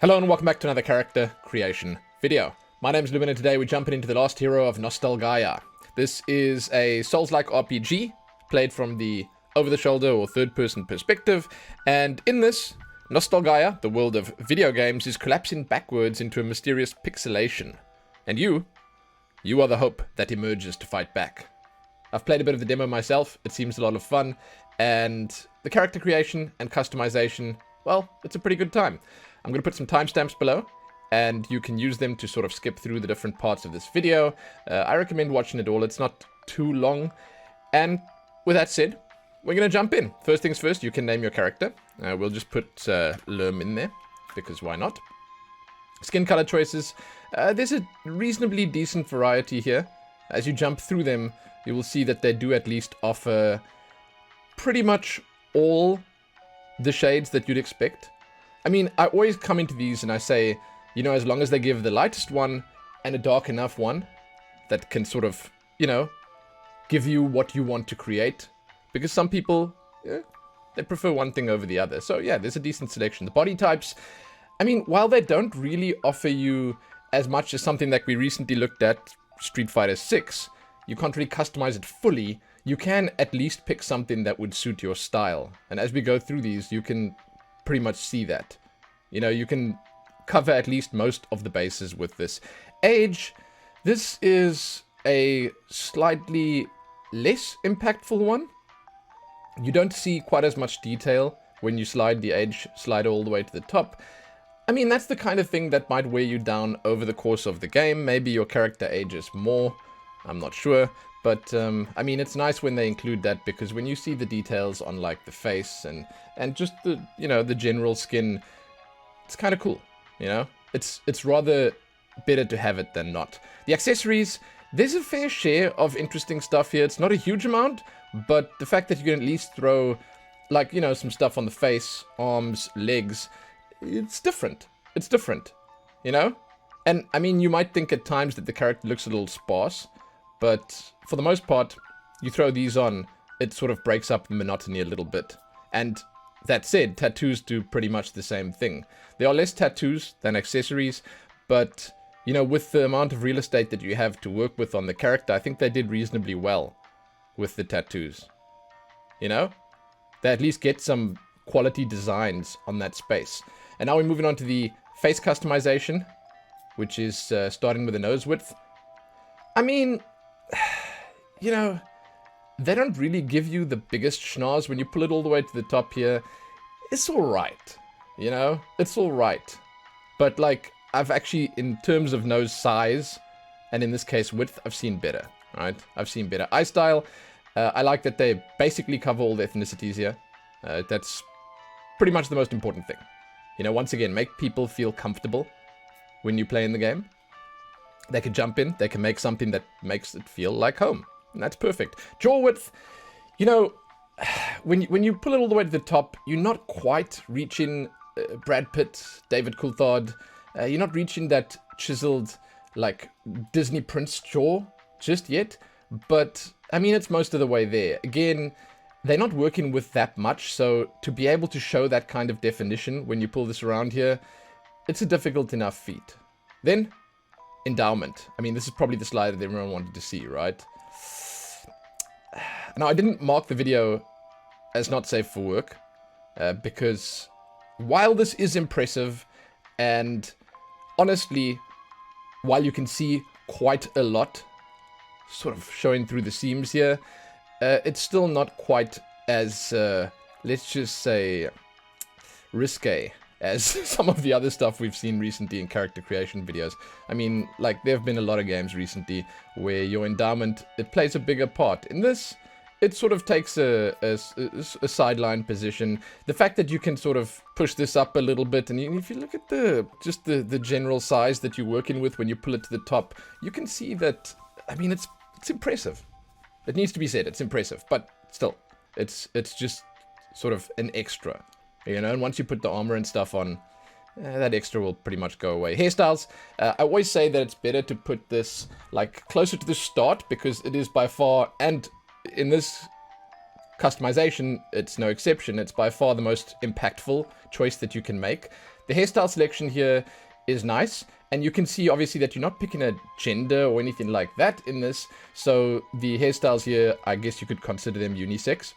Hello and welcome back to another character creation video. My name is Lumen and today we're jumping into the Last Hero of Nostalgaia. This is a Souls-like RPG played from the over-the-shoulder or third-person perspective, and in this, Nostalgaia, the world of video games, is collapsing backwards into a mysterious pixelation. And you are the hope that emerges to fight back. I've played a bit of the demo myself, it seems a lot of fun, and the character creation and customization, well, it's a pretty good time. I'm going to put some timestamps below, and you can use them to sort of skip through the different parts of this video. I recommend watching it all, it's not too long. And with that said, we're going to jump in. First things first, you can name your character. We'll just put Lerm in there, because why not? Skin color choices. There's a reasonably decent variety here. As you jump through them, you will see that they do at least offer pretty much all the shades that you'd expect. I mean, I always come into these and I say, you know, as long as they give the lightest one and a dark enough one that can sort of, you know, give you what you want to create. Because some people, they prefer one thing over the other. So yeah, there's a decent selection. The body types, I mean, while they don't really offer you as much as something that we recently looked at, Street Fighter 6, you can't really customize it fully. You can at least pick something that would suit your style. And as we go through these, you can pretty much see that. You know, you can cover at least most of the bases with this. Age, this is a slightly less impactful one. You don't see quite as much detail when you slide the age slider all the way to the top. I mean, that's the kind of thing that might weigh you down over the course of the game. Maybe your character ages more, I'm not sure. But, I mean, it's nice when they include that, because when you see the details on, like, the face and just the, you know, the general skin, it's kind of cool, you know? It's rather better to have it than not. The accessories, there's a fair share of interesting stuff here. It's not a huge amount, but the fact that you can at least throw, like, you know, some stuff on the face, arms, legs, it's different. It's different, you know? And, I mean, you might think at times that the character looks a little sparse, but for the most part, you throw these on, it sort of breaks up the monotony a little bit. And that said, tattoos do pretty much the same thing. There are less tattoos than accessories, but, you know, with the amount of real estate that you have to work with on the character, I think they did reasonably well with the tattoos. You know? They at least get some quality designs on that space. And now we're moving on to the face customization, which is starting with the nose width. I mean, you know, they don't really give you the biggest schnoz. When you pull it all the way to the top here, it's alright, you know, it's alright. But, like, I've actually, in terms of nose size, and in this case width, I've seen better, right? I've seen better. Eye style, I like that they basically cover all the ethnicities here. That's pretty much the most important thing. You know, once again, make people feel comfortable when you play in the game. They can jump in, they can make something that makes it feel like home. And that's perfect. Jaw width, you know, when you pull it all the way to the top, you're not quite reaching Brad Pitt, David Coulthard. You're not reaching that chiseled, like, Disney Prince jaw just yet. But, I mean, it's most of the way there. Again, they're not working with that much, so to be able to show that kind of definition when you pull this around here, it's a difficult enough feat. Then, endowment. I mean, this is probably the slide that everyone wanted to see, right? Now, I didn't mark the video as not safe for work, because while this is impressive, and honestly, while you can see quite a lot sort of showing through the seams here, it's still not quite as, let's just say, risque as some of the other stuff we've seen recently in character creation videos. I mean, like, there have been a lot of games recently where your endowment, it plays a bigger part. In this, it sort of takes a sideline position. The fact that you can sort of push this up a little bit, and if you look at just the general size that you're working with when you pull it to the top, you can see that, I mean, it's impressive. It needs to be said, it's impressive, but still, it's just sort of an extra. You know, and once you put the armor and stuff on, that extra will pretty much go away. Hairstyles, I always say that it's better to put this, like, closer to the start, because it is by far, and in this customization, it's no exception. It's by far the most impactful choice that you can make. The hairstyle selection here is nice, and you can see obviously that you're not picking a gender or anything like that in this, so the hairstyles here, I guess you could consider them unisex.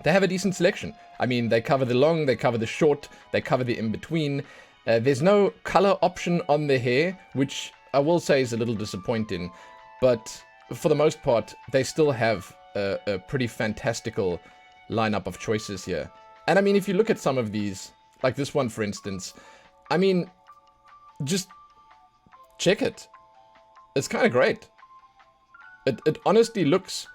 They have a decent selection. I mean, they cover the long, they cover the short, they cover the in-between. There's no color option on the hair, which I will say is a little disappointing, but for the most part, they still have a pretty fantastical lineup of choices here. And I mean, if you look at some of these, like this one for instance, I mean, just check it. It's kind of great. It honestly looks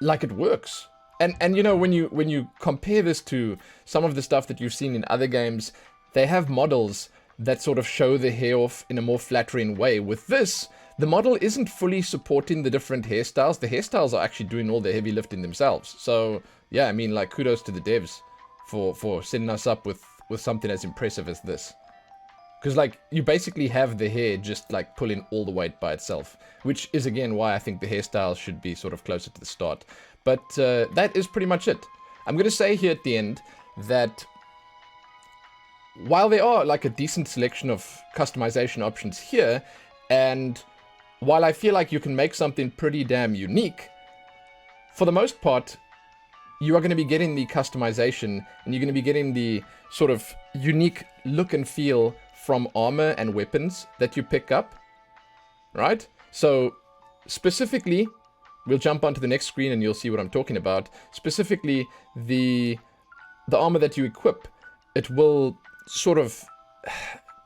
like it works. And you know, when you compare this to some of the stuff that you've seen in other games, they have models that sort of show the hair off in a more flattering way. With this, the model isn't fully supporting the different hairstyles. The hairstyles are actually doing all the heavy lifting themselves. So yeah, I mean, like, kudos to the devs for setting us up with something as impressive as this. Because, like, you basically have the hair just, like, pulling all the weight by itself. Which is, again, why I think the hairstyles should be sort of closer to the start. But that is pretty much it. I'm going to say here at the end that while there are, like, a decent selection of customization options here, and while I feel like you can make something pretty damn unique, for the most part, you are going to be getting the customization, and you're going to be getting the sort of unique look and feel from armor and weapons that you pick up, right? So, specifically, we'll jump onto the next screen and you'll see what I'm talking about. Specifically, the armor that you equip, it will sort of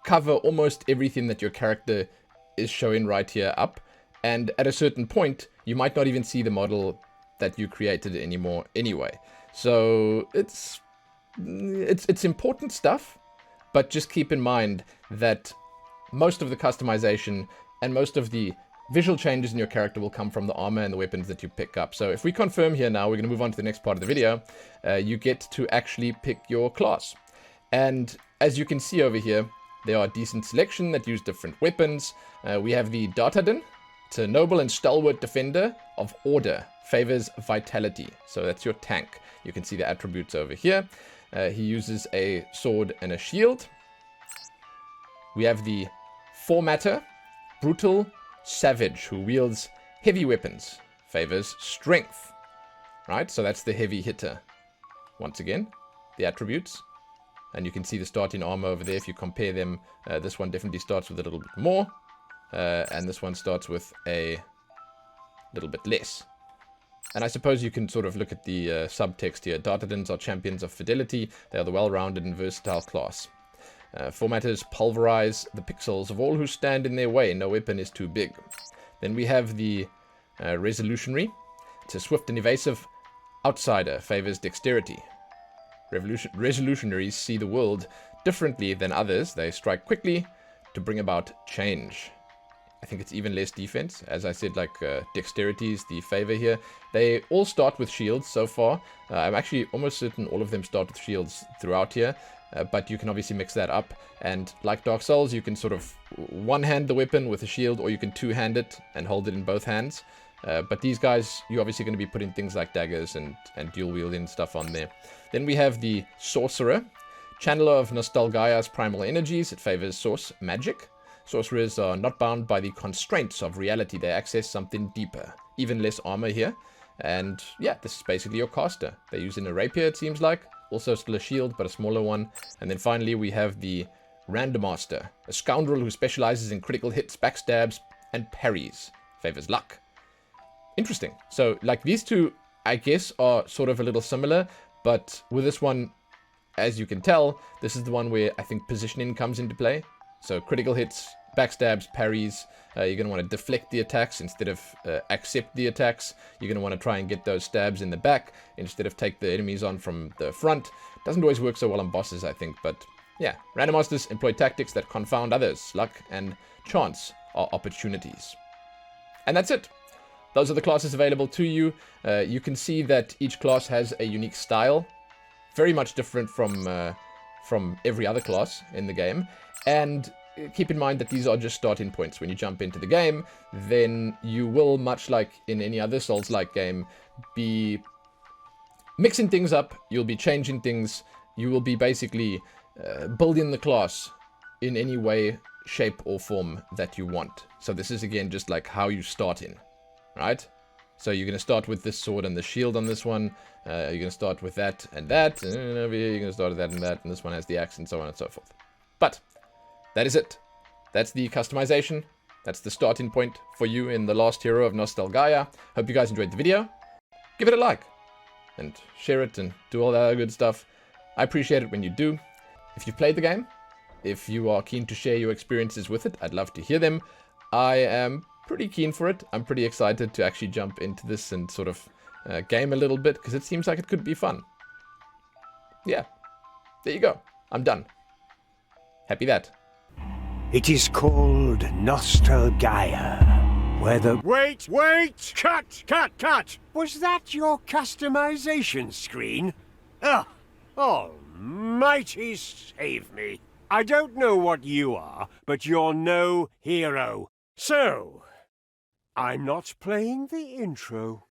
cover almost everything that your character is showing right here up, and at a certain point you might not even see the model that you created anymore anyway. So it's important stuff, but just keep in mind that most of the customization and most of the visual changes in your character will come from the armor and the weapons that you pick up. So if we confirm here now, we're going to move on to the next part of the video. You get to actually pick your class, and as you can see over here, there are a decent selection that use different weapons. We have the Dartadin. It's a noble and stalwart defender of order. Favors vitality. So that's your tank. You can see the attributes over here. He uses a sword and a shield. We have the Formatter. Brutal savage who wields heavy weapons. Favors strength. Right? So that's the heavy hitter. Once again, the attributes. And you can see the starting armor over there. If you compare them, this one definitely starts with a little bit more. And this one starts with a little bit less. And I suppose you can sort of look at the subtext here. Dartadins are champions of fidelity. They are the well-rounded and versatile class. Formatters pulverize the pixels of all who stand in their way. No weapon is too big. Then we have the Resolutionary. It's a swift and evasive outsider. Favors dexterity. Resolutionaries see the world differently than others. They strike quickly to bring about change. I think it's even less defense. As I said, like, dexterity is the favor here. They all start with shields so far. I'm actually almost certain all of them start with shields throughout here. But you can obviously mix that up. And like Dark Souls, you can sort of one-hand the weapon with a shield, or you can two-hand it and hold it in both hands. But these guys, you're obviously going to be putting things like daggers and dual wielding stuff on there. Then we have the Sorcerer. Channeler of Nostalgaia's primal energies. It favors source magic. Sorcerers are not bound by the constraints of reality. They access something deeper. Even less armor here. And yeah, this is basically your caster. They're using a rapier, it seems like. Also still a shield, but a smaller one. And then finally we have the Randomaster. A scoundrel who specializes in critical hits, backstabs, and parries. Favors luck. Interesting. So, like, these two, I guess, are sort of a little similar, but with this one, as you can tell, this is the one where I think positioning comes into play. So, critical hits, backstabs, parries, you're going to want to deflect the attacks instead of accept the attacks. You're going to want to try and get those stabs in the back instead of take the enemies on from the front. Doesn't always work so well on bosses, I think, but yeah. Randomasters employ tactics that confound others. Luck and chance are opportunities. And that's it. Those are the classes available to you. You can see that each class has a unique style. Very much different from every other class in the game. And keep in mind that these are just starting points. When you jump into the game, then you will, much like in any other Souls-like game, be mixing things up. You'll be changing things. You will be basically build in the class in any way, shape, or form that you want. So this is, again, just like how you start in, right? So you're going to start with this sword and the shield on this one. You're going to start with that, and over here you're going to start with that, and this one has the axe, and so on and so forth. But that is it. That's the customization. That's the starting point for you in the Last Hero of Nostalgaia. Hope you guys enjoyed the video. Give it a like, and share it, and do all that other good stuff. I appreciate it when you do. If you've played the game, if you are keen to share your experiences with it, I'd love to hear them. I am pretty keen for it. I'm pretty excited to actually jump into this and sort of game a little bit, because it seems like it could be fun. Yeah, there you go. I'm done. Happy that. It is called Nostalgaia, where the... Wait! Cut! Was that your customization screen? Oh, almighty save me. I don't know what you are, but you're no hero. So, I'm not playing the intro.